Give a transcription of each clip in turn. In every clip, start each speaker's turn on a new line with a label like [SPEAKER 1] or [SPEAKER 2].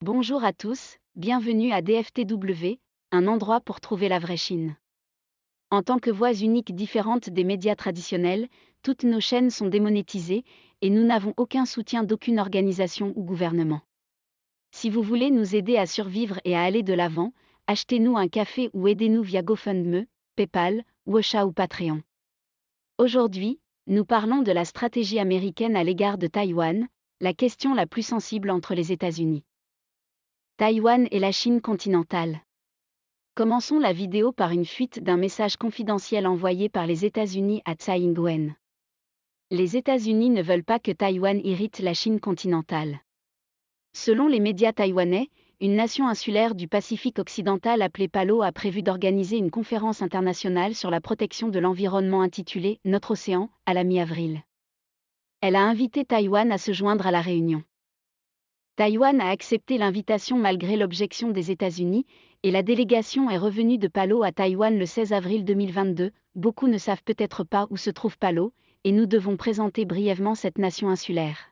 [SPEAKER 1] Bonjour à tous, bienvenue à DFTW, un endroit pour trouver la vraie Chine. En tant que voix uniques différentes des médias traditionnels, toutes nos chaînes sont démonétisées et nous n'avons aucun soutien d'aucune organisation ou gouvernement. Si vous voulez nous aider à survivre et à aller de l'avant, achetez-nous un café ou aidez-nous via GoFundMe, PayPal, Wosha ou Patreon. Aujourd'hui, nous parlons de la stratégie américaine à l'égard de Taïwan, la question la plus sensible entre les États-Unis. Taïwan et la Chine continentale. Commençons la vidéo par une fuite d'un message confidentiel envoyé par les États-Unis à Tsai Ing-wen. Les États-Unis ne veulent pas que Taïwan irrite la Chine continentale. Selon les médias taïwanais, une nation insulaire du Pacifique occidental appelée PALO a prévu d'organiser une conférence internationale sur la protection de l'environnement intitulée « Notre océan » à la mi-avril. Elle a invité Taïwan à se joindre à la réunion. Taïwan a accepté l'invitation malgré l'objection des États-Unis, et la délégation est revenue de Palo à Taïwan le 16 avril 2022. Beaucoup ne savent peut-être pas où se trouve Palo, et nous devons présenter brièvement cette nation insulaire.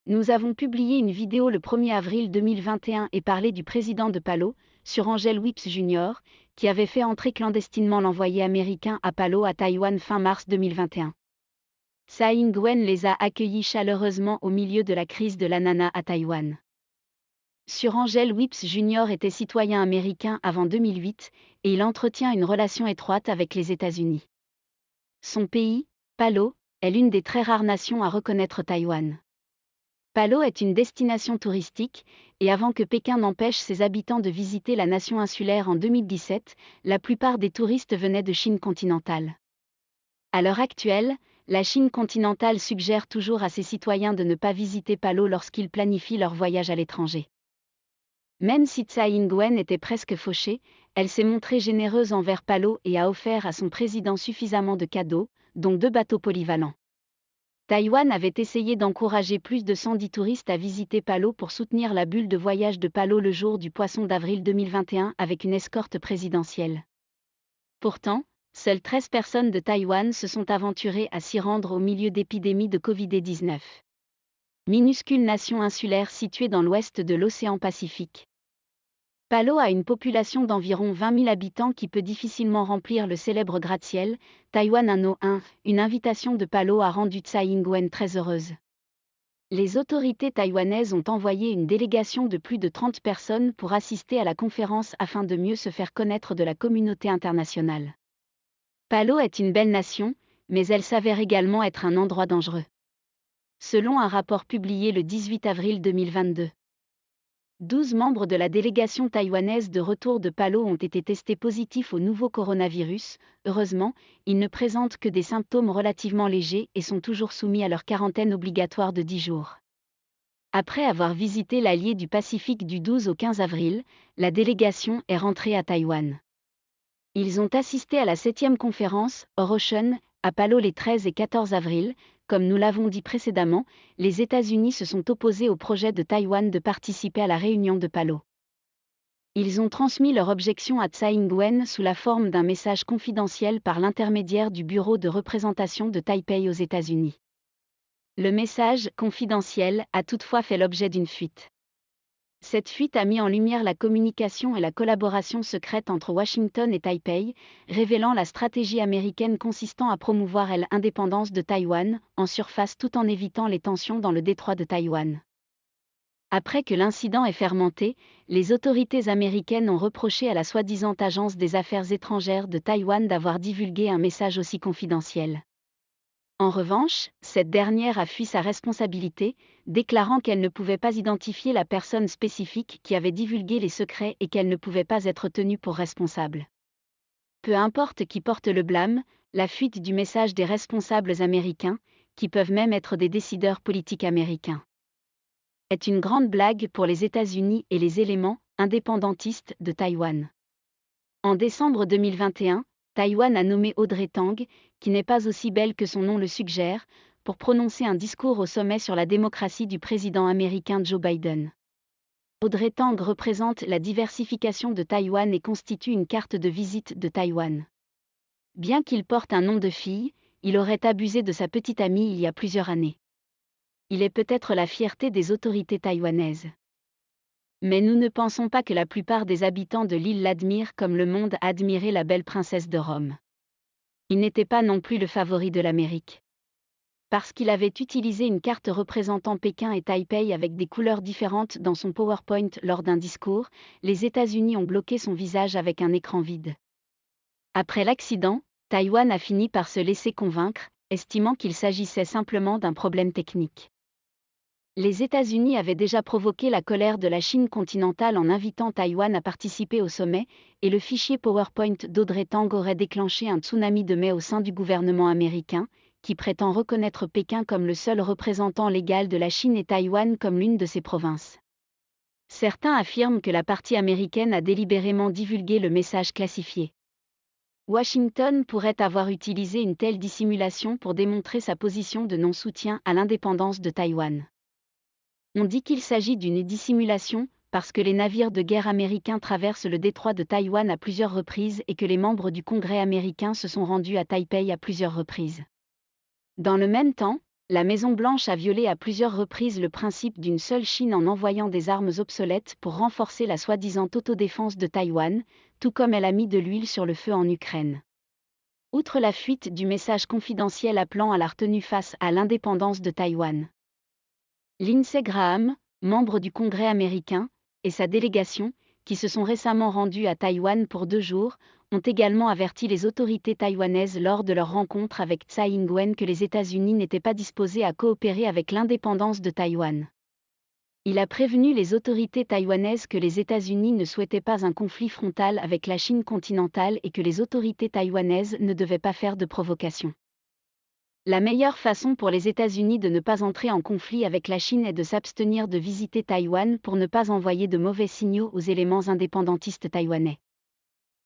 [SPEAKER 1] Nous avons publié une vidéo le 1er avril 2021 et parlé du président de Palo, Sir Angel Whipps Jr., qui avait fait entrer clandestinement l'envoyé américain à Palo à Taïwan fin mars 2021. Tsai Ing-wen les a accueillis chaleureusement au milieu de la crise de l'ananas à Taïwan. Sir Angel Whipps Jr. était citoyen américain avant 2008 et il entretient une relation étroite avec les États-Unis. Son pays, Palo, est l'une des très rares nations à reconnaître Taïwan. Palo est une destination touristique, et avant que Pékin n'empêche ses habitants de visiter la nation insulaire en 2017, la plupart des touristes venaient de Chine continentale. À l'heure actuelle, la Chine continentale suggère toujours à ses citoyens de ne pas visiter Palo lorsqu'ils planifient leur voyage à l'étranger. Même si Tsai Ing-wen était presque fauchée, elle s'est montrée généreuse envers Palo et a offert à son président suffisamment de cadeaux, dont 2 bateaux polyvalents. Taïwan avait essayé d'encourager plus de 110 touristes à visiter Palo pour soutenir la bulle de voyage de Palo le jour du poisson d'avril 2021 avec une escorte présidentielle. Pourtant, seules 13 personnes de Taïwan se sont aventurées à s'y rendre au milieu d'épidémies de Covid-19. Minuscule nation insulaire située dans l'ouest de l'océan Pacifique. Palo a une population d'environ 20 000 habitants qui peut difficilement remplir le célèbre gratte-ciel, Taïwan Anno 1, une invitation de Palo a rendu Tsai Ing-wen très heureuse. Les autorités taïwanaises ont envoyé une délégation de plus de 30 personnes pour assister à la conférence afin de mieux se faire connaître de la communauté internationale. Palo est une belle nation, mais elle s'avère également être un endroit dangereux. Selon un rapport publié le 18 avril 2022. 12 membres de la délégation taïwanaise de retour de Palo ont été testés positifs au nouveau coronavirus. Heureusement, ils ne présentent que des symptômes relativement légers et sont toujours soumis à leur quarantaine obligatoire de 10 jours. Après avoir visité l'allié du Pacifique du 12 au 15 avril, la délégation est rentrée à Taïwan. Ils ont assisté à la 7e conférence, Ocean, à Palo les 13 et 14 avril. Comme nous l'avons dit précédemment, les États-Unis se sont opposés au projet de Taïwan de participer à la réunion de Palo. Ils ont transmis leur objection à Tsai Ing-wen sous la forme d'un message confidentiel par l'intermédiaire du bureau de représentation de Taipei aux États-Unis. Le message confidentiel a toutefois fait l'objet d'une fuite. Cette fuite a mis en lumière la communication et la collaboration secrète entre Washington et Taipei, révélant la stratégie américaine consistant à promouvoir l'indépendance de Taïwan, en surface tout en évitant les tensions dans le détroit de Taïwan. Après que l'incident est fermenté, les autorités américaines ont reproché à la soi-disant agence des affaires étrangères de Taïwan d'avoir divulgué un message aussi confidentiel. En revanche, cette dernière a fui sa responsabilité, déclarant qu'elle ne pouvait pas identifier la personne spécifique qui avait divulgué les secrets et qu'elle ne pouvait pas être tenue pour responsable. Peu importe qui porte le blâme, la fuite du message des responsables américains, qui peuvent même être des décideurs politiques américains, est une grande blague pour les États-Unis et les éléments indépendantistes de Taïwan. En décembre 2021, Taïwan a nommé Audrey Tang, qui n'est pas aussi belle que son nom le suggère, pour prononcer un discours au sommet sur la démocratie du président américain Joe Biden. Audrey Tang représente la diversification de Taïwan et constitue une carte de visite de Taïwan. Bien qu'il porte un nom de fille, il aurait abusé de sa petite amie il y a plusieurs années. Il est peut-être la fierté des autorités taïwanaises. Mais nous ne pensons pas que la plupart des habitants de l'île l'admirent comme le monde a admiré la belle princesse de Rome. Il n'était pas non plus le favori de l'Amérique. Parce qu'il avait utilisé une carte représentant Pékin et Taipei avec des couleurs différentes dans son PowerPoint lors d'un discours, les États-Unis ont bloqué son visage avec un écran vide. Après l'accident, Taïwan a fini par se laisser convaincre, estimant qu'il s'agissait simplement d'un problème technique. Les États-Unis avaient déjà provoqué la colère de la Chine continentale en invitant Taïwan à participer au sommet, et le fichier PowerPoint d'Audrey Tang aurait déclenché un tsunami de mai au sein du gouvernement américain, qui prétend reconnaître Pékin comme le seul représentant légal de la Chine et Taïwan comme l'une de ses provinces. Certains affirment que la partie américaine a délibérément divulgué le message classifié. Washington pourrait avoir utilisé une telle dissimulation pour démontrer sa position de non-soutien à l'indépendance de Taïwan. On dit qu'il s'agit d'une dissimulation, parce que les navires de guerre américains traversent le détroit de Taïwan à plusieurs reprises et que les membres du Congrès américain se sont rendus à Taipei à plusieurs reprises. Dans le même temps, la Maison-Blanche a violé à plusieurs reprises le principe d'une seule Chine en envoyant des armes obsolètes pour renforcer la soi-disant autodéfense de Taïwan, tout comme elle a mis de l'huile sur le feu en Ukraine. Outre la fuite du message confidentiel appelant à la retenue face à l'indépendance de Taïwan, Lindsey Graham, membre du Congrès américain, et sa délégation, qui se sont récemment rendus à Taïwan pour 2 jours, ont également averti les autorités taïwanaises lors de leur rencontre avec Tsai Ing-wen que les États-Unis n'étaient pas disposés à coopérer avec l'indépendance de Taïwan. Il a prévenu les autorités taïwanaises que les États-Unis ne souhaitaient pas un conflit frontal avec la Chine continentale et que les autorités taïwanaises ne devaient pas faire de provocation. La meilleure façon pour les États-Unis de ne pas entrer en conflit avec la Chine est de s'abstenir de visiter Taïwan pour ne pas envoyer de mauvais signaux aux éléments indépendantistes taïwanais.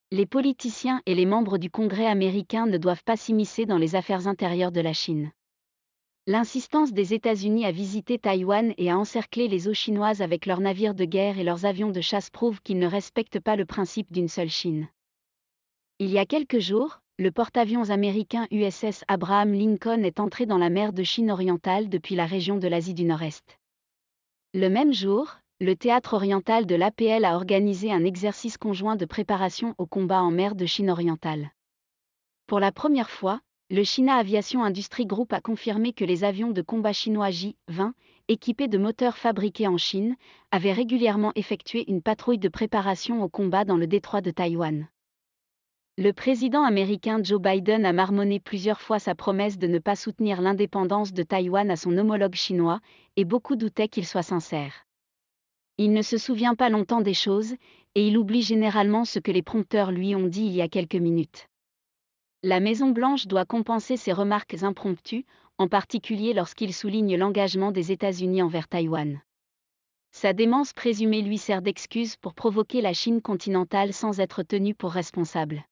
[SPEAKER 1] Les politiciens et les membres du Congrès américain ne doivent pas s'immiscer dans les affaires intérieures de la Chine. L'insistance des États-Unis à visiter Taïwan et à encercler les eaux chinoises avec leurs navires de guerre et leurs avions de chasse prouve qu'ils ne respectent pas le principe d'une seule Chine. Il y a quelques jours, le porte-avions américain USS Abraham Lincoln est entré dans la mer de Chine orientale depuis la région de l'Asie du Nord-Est. Le même jour, le théâtre oriental de l'APL a organisé un exercice conjoint de préparation au combat en mer de Chine orientale. Pour la première fois, le China Aviation Industries Group a confirmé que les avions de combat chinois J-20, équipés de moteurs fabriqués en Chine, avaient régulièrement effectué une patrouille de préparation au combat dans le détroit de Taïwan. Le président américain Joe Biden a marmonné plusieurs fois sa promesse de ne pas soutenir l'indépendance de Taïwan à son homologue chinois, et beaucoup doutaient qu'il soit sincère. Il ne se souvient pas longtemps des choses, et il oublie généralement ce que les prompteurs lui ont dit il y a quelques minutes. La Maison-Blanche doit compenser ses remarques impromptues, en particulier lorsqu'il souligne l'engagement des États-Unis envers Taïwan. Sa démence présumée lui sert d'excuse pour provoquer la Chine continentale sans être tenue pour responsable.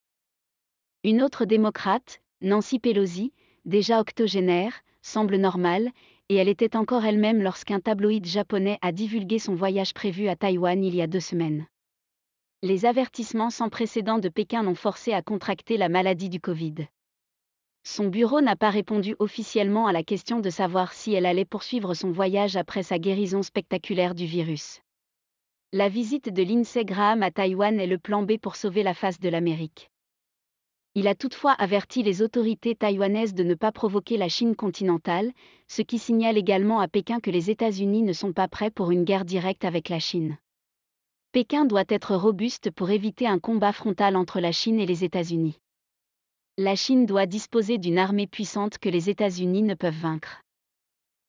[SPEAKER 1] Une autre démocrate, Nancy Pelosi, déjà octogénaire, semble normale, et elle était encore elle-même lorsqu'un tabloïd japonais a divulgué son voyage prévu à Taïwan il y a 2 semaines. Les avertissements sans précédent de Pékin l'ont forcé à contracter la maladie du Covid. Son bureau n'a pas répondu officiellement à la question de savoir si elle allait poursuivre son voyage après sa guérison spectaculaire du virus. La visite de Lindsey Graham à Taïwan est le plan B pour sauver la face de l'Amérique. Il a toutefois averti les autorités taïwanaises de ne pas provoquer la Chine continentale, ce qui signale également à Pékin que les États-Unis ne sont pas prêts pour une guerre directe avec la Chine. Pékin doit être robuste pour éviter un combat frontal entre la Chine et les États-Unis. La Chine doit disposer d'une armée puissante que les États-Unis ne peuvent vaincre.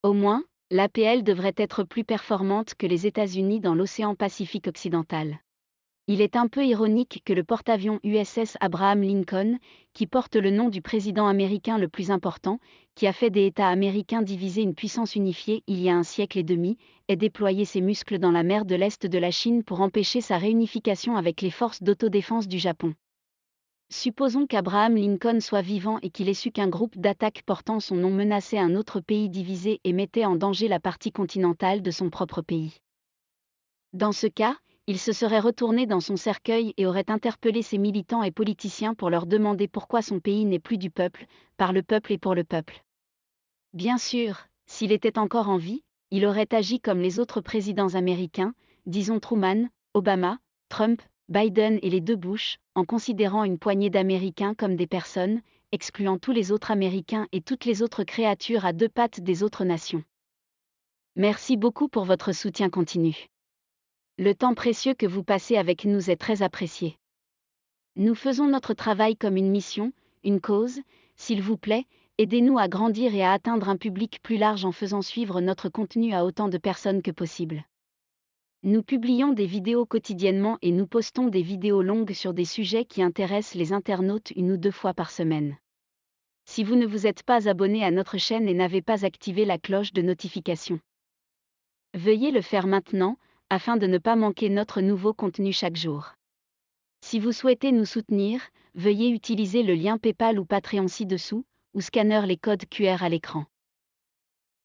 [SPEAKER 1] Au moins, l'APL devrait être plus performante que les États-Unis dans l'océan Pacifique occidental. Il est un peu ironique que le porte-avions USS Abraham Lincoln, qui porte le nom du président américain le plus important, qui a fait des États américains diviser une puissance unifiée il y a 1 siècle et demi, ait déployé ses muscles dans la mer de l'Est de la Chine pour empêcher sa réunification avec les forces d'autodéfense du Japon. Supposons qu'Abraham Lincoln soit vivant et qu'il ait su qu'un groupe d'attaque portant son nom menaçait un autre pays divisé et mettait en danger la partie continentale de son propre pays. Dans ce cas, il se serait retourné dans son cercueil et aurait interpellé ses militants et politiciens pour leur demander pourquoi son pays n'est plus du peuple, par le peuple et pour le peuple. Bien sûr, s'il était encore en vie, il aurait agi comme les autres présidents américains, disons Truman, Obama, Trump, Biden et les deux Bush, en considérant une poignée d'Américains comme des personnes, excluant tous les autres Américains et toutes les autres créatures à deux pattes des autres nations. Merci beaucoup pour votre soutien continu. Le temps précieux que vous passez avec nous est très apprécié. Nous faisons notre travail comme une mission, une cause, s'il vous plaît, aidez-nous à grandir et à atteindre un public plus large en faisant suivre notre contenu à autant de personnes que possible. Nous publions des vidéos quotidiennement et nous postons des vidéos longues sur des sujets qui intéressent les internautes 1 ou 2 fois par semaine. Si vous ne vous êtes pas abonné à notre chaîne et n'avez pas activé la cloche de notification, veuillez le faire maintenant, afin de ne pas manquer notre nouveau contenu chaque jour. Si vous souhaitez nous soutenir, veuillez utiliser le lien PayPal ou Patreon ci-dessous, ou scanner les codes QR à l'écran.